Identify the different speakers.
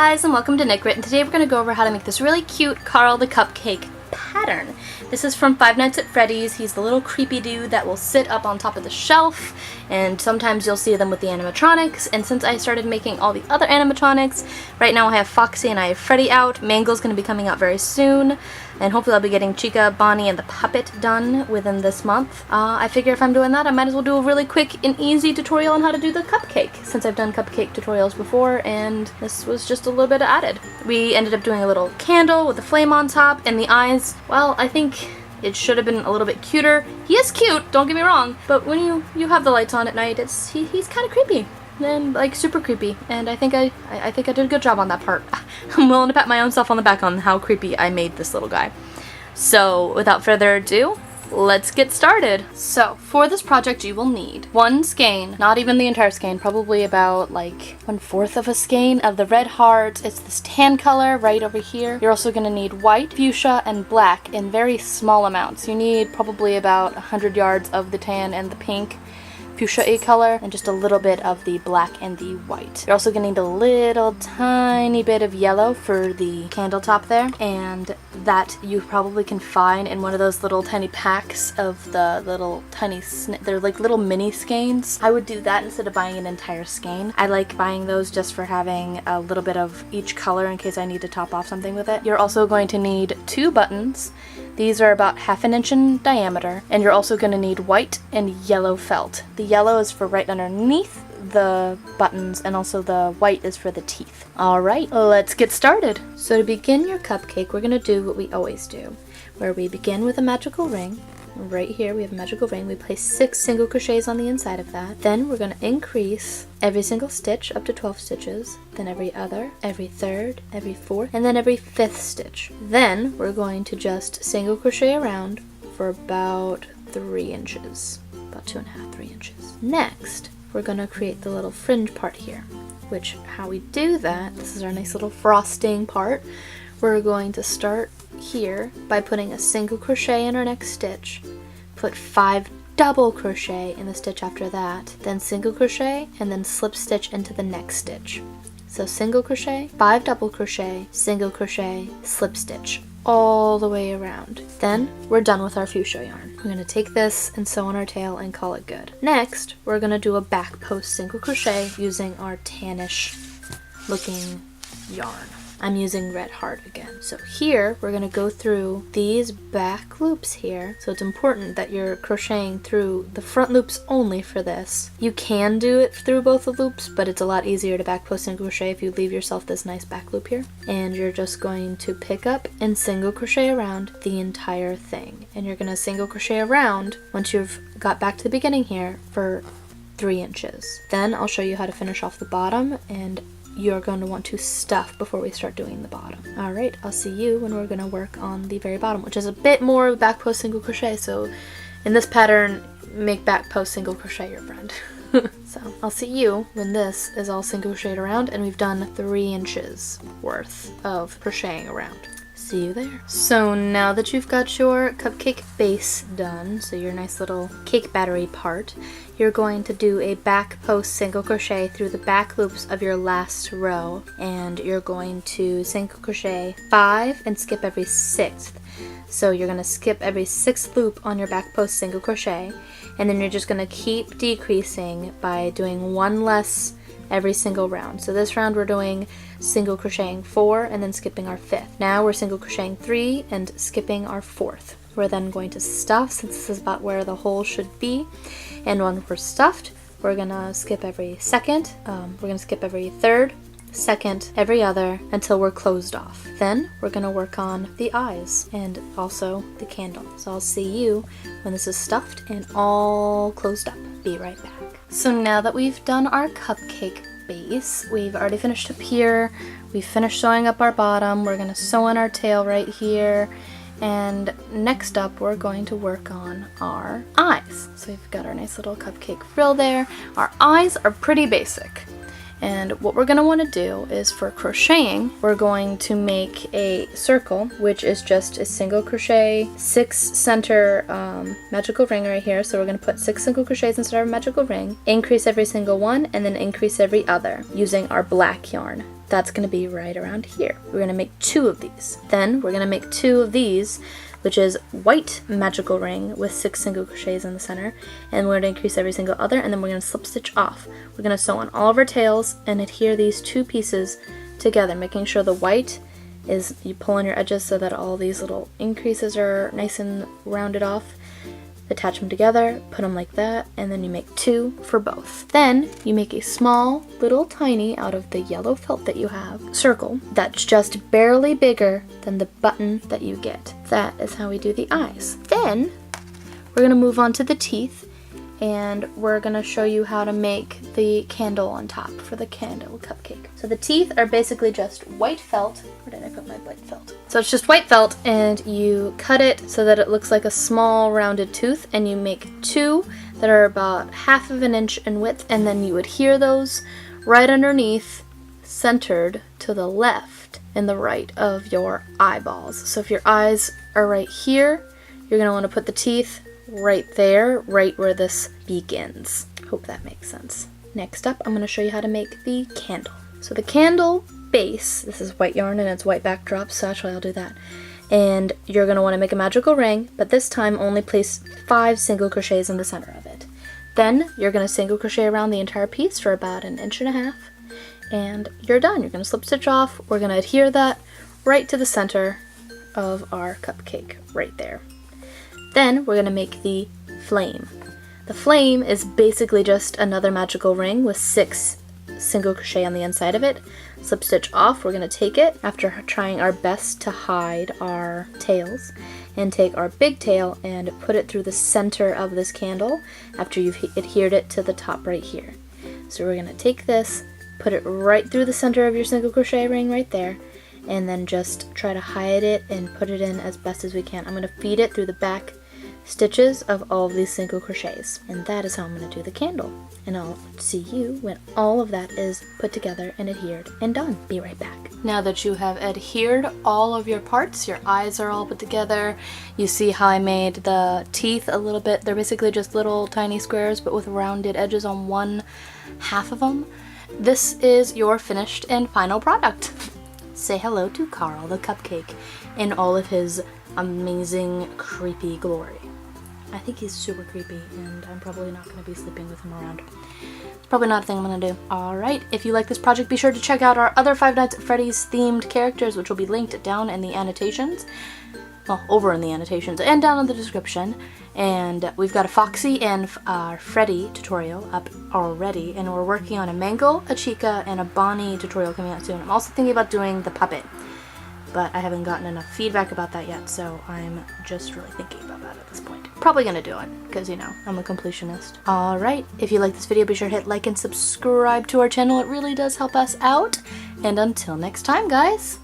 Speaker 1: guys, and welcome to Knit, and today we're going to go over how to make this really cute Carl the Cupcake pattern. This is from Five Nights at Freddy's. He's the little creepy dude that will sit up on top of the shelf, and sometimes you'll see them with the animatronics. And since I started making all the other animatronics, right now I have Foxy and I have Freddy out. Mango's going to be coming out very soon, and hopefully I'll be getting Chica, Bonnie, and the puppet done within this month. I figure if I'm doing that, I might as well do a really quick and easy tutorial on how to do the cupcake, since I've done cupcake tutorials before, and this was just a little bit added. We ended up doing a little candle with a flame on top, and the eyes, well, I think it should have been a little bit cuter. He is cute, don't get me wrong, but when you have the lights on at night, he's kind of creepy. And like super creepy, and I think I did a good job on that part. I'm willing to pat my own self on the back on how creepy I made this little guy. So without further ado, let's get started. So for this project you will need one skein, not even the entire skein, probably about like 1/4 of a skein of the red heart. It's this tan color right over here. You're also going to need white, fuchsia, and black in very small amounts. You need probably about 100 yards of the tan and the pink fuchsia color, and just a little bit of the black and the white. You're also going to need a little tiny bit of yellow for the candle top there, and that you probably can find in one of those little tiny packs of the little tiny, they're like little mini skeins. I would do that instead of buying an entire skein. I like buying those just for having a little bit of each color in case I need to top off something with it. You're also going to need 2 buttons. These are about 1/2 inch in diameter, and you're also going to need white and yellow felt. The yellow is for right underneath the buttons, and also the white is for the teeth. Alright, let's get started. So to begin your cupcake, we're going to do what we always do, where we begin with a magical ring. Right here we have a magical ring. We place 6 single crochets on the inside of that. Then we're going to increase every single stitch up to 12 stitches, then every other, every third, every fourth, and then every 5th stitch. Then we're going to just single crochet around for about 3 inches, about 2.5, 3 inches. Next, we're going to create the little fringe part here, which how we do that, this is our nice little frosting part. We're going to start here by putting a single crochet in our next stitch, put 5 double crochet in the stitch after that, then single crochet, and then slip stitch into the next stitch. So single crochet, 5 double crochet, single crochet, slip stitch all the way around. Then we're done with our fuchsia yarn. We're going to take this and sew on our tail and call it good. Next, we're going to do a back post single crochet using our tannish looking yarn. I'm using red heart again. So here we're going to go through these back loops here. So it's important that you're crocheting through the front loops only for this. You can do it through both the loops, but it's a lot easier to back post single crochet if you leave yourself this nice back loop here. And you're just going to pick up and single crochet around the entire thing. And you're going to single crochet around once you've got back to the beginning here for 3 inches. Then I'll show you how to finish off the bottom, and you're going to want to stuff before we start doing the bottom. Alright, I'll see you when we're going to work on the very bottom, which is a bit more back post single crochet. So in this pattern, make back post single crochet your friend. So I'll see you when this is all single crocheted around and we've done 3 inches worth of crocheting around. See you there. So now that you've got your cupcake base done, so your nice little cake battery part, you're going to do a back post single crochet through the back loops of your last row, and you're going to single crochet 5 and skip every 6th. So you're going to skip every 6th loop on your back post single crochet, and then you're just going to keep decreasing by doing 1 less every single round. So this round we're doing single crocheting 4 and then skipping our 5th. Now we're single crocheting 3 and skipping our 4th. We're then going to stuff, since this is about where the hole should be. And when we're stuffed, we're gonna skip every 2nd, we're gonna skip every 3rd, 2nd, every other, until we're closed off. Then we're gonna work on the eyes and also the candle. So I'll see you when this is stuffed and all closed up. Be right back. So now that we've done our cupcake base, we've already finished up here, we've finished sewing up our bottom, we're gonna sew on our tail right here, and next up we're going to work on our eyes. So we've got our nice little cupcake frill there. Our eyes are pretty basic. And what we're going to want to do is, for crocheting, we're going to make a circle, which is just a single crochet, 6 center magical ring right here. So we're going to put 6 single crochets inside our magical ring, increase every single one, and then increase every other using our black yarn. that's going to be right around here. We're going to make 2 of these. Then we're going to make 2 of these, which is white magical ring with 6 single crochets in the center, and we're going to increase every single other, and then we're going to slip stitch off. We're going to sew on all of our tails and adhere these 2 pieces together, making sure the white is, you pull on your edges so that all these little increases are nice and rounded off. Attach them together, put them like that, and then you make 2 for both. Then you make a small, little tiny, out of the yellow felt that you have, circle that's just barely bigger than the button that you get. That is how we do the eyes. Then we're gonna move on to the teeth, and we're gonna show you how to make the candle on top for the candle cupcake. So the teeth are basically just white felt. Where did I put my white felt? So it's just white felt, and you cut it so that it looks like a small rounded tooth, and you make 2 that are about 1/2 inch in width, and then you adhere those right underneath, centered to the left and the right of your eyeballs. So if your eyes are right here, you're gonna wanna put the teeth right there, right where this begins. Hope that makes sense. Next up, I'm going to show you how to make the candle. So the candle base, this is white yarn and it's white backdrop, so actually I'll do that. And you're going to want to make a magical ring, but this time only place 5 single crochets in the center of it. Then you're going to single crochet around the entire piece for about 1.5 inches, and you're done. You're going to slip stitch off. We're going to adhere that right to the center of our cupcake, right there. Then we're going to make the flame. The flame is basically just another magical ring with 6 single crochet on the inside of it. Slip stitch off. We're going to take it, after trying our best to hide our tails, and take our big tail and put it through the center of this candle after you've adhered it to the top right here. So we're going to take this, put it right through the center of your single crochet ring right there, and then just try to hide it and put it in as best as we can. I'm going to feed it through the back stitches of all of these single crochets, and that is how I'm going to do the candle. And I'll see you when all of that is put together and adhered and done. Be right back. Now that you have adhered all of your parts, your eyes are all put together, you see how I made the teeth a little bit, they're basically just little tiny squares but with rounded edges on 1/2 of them. This is your finished and final product. Say hello to Carl the Cupcake in all of his amazing creepy glory. I think he's super creepy, and I'm probably not going to be sleeping with him around. It's probably not a thing I'm going to do. Alright, if you like this project, be sure to check out our other Five Nights at Freddy's themed characters, which will be linked down in the annotations. Well, over in the annotations and down in the description. And we've got a Foxy and Freddy tutorial up already, and we're working on a Mangle, a Chica, and a Bonnie tutorial coming out soon. I'm also thinking about doing the puppet, but I haven't gotten enough feedback about that yet, so I'm just really thinking about that at this point. Probably gonna do it, because, you know, I'm a completionist. Alright, if you like this video, be sure to hit like and subscribe to our channel. It really does help us out. And until next time, guys!